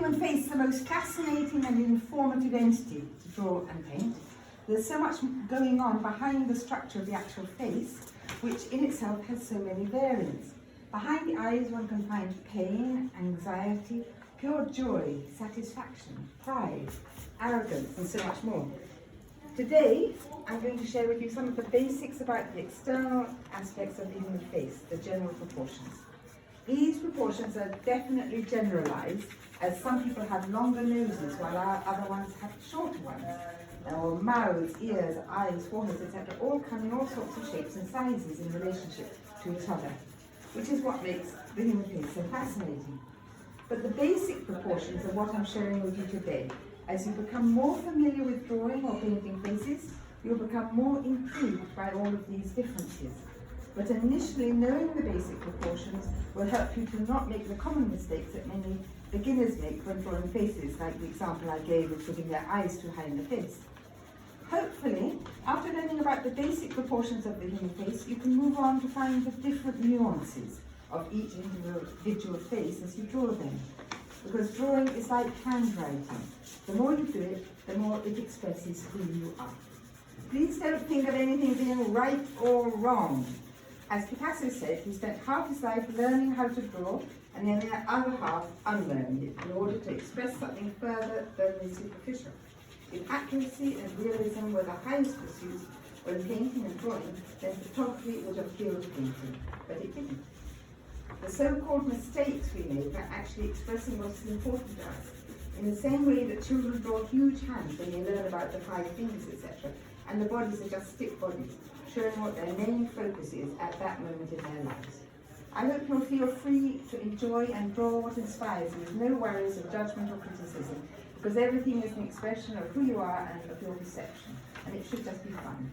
human face is the most fascinating and informative entity to draw and paint. There's so much going on behind the structure of the actual face, which in itself has so many variants. Behind the eyes one can find pain, anxiety, pure joy, satisfaction, pride, arrogance, and so much more. Today, I'm going to share with you some of the basics about the external aspects of the human face, the general proportions. These proportions are definitely generalized, as some people have longer noses while other ones have shorter ones, or mouths, ears, eyes, foreheads, etc., all come in all sorts of shapes and sizes in relationship to each other, which is what makes the human face so fascinating. But the basic proportions are what I'm sharing with you today. As you become more familiar with drawing or painting faces, you'll become more intrigued by all of these differences. But initially, knowing the basic proportions will help you to not make the common mistakes that many beginners make when drawing faces, like the example I gave of putting their eyes too high in the face. Hopefully, after learning about the basic proportions of the human face, you can move on to find the different nuances of each individual face as you draw them. Because drawing is like handwriting. The more you do it, the more it expresses who you are. Please don't think of anything being right or wrong. As Picasso said, he spent half his life learning how to draw and then the other half unlearning it in order to express something further than the superficial. If accuracy and realism were the highest pursuits when painting and drawing, then photography would have killed painting, but it didn't. The so-called mistakes we make are actually expressing what's important to us, in the same way that children draw huge hands when they learn about the 5 fingers, etc., and the bodies are just stick bodies, showing what their main focus is at that moment in their lives. I hope you'll feel free to enjoy and draw what inspires you with no worries of judgment or criticism, because everything is an expression of who you are and of your perception, and it should just be fun.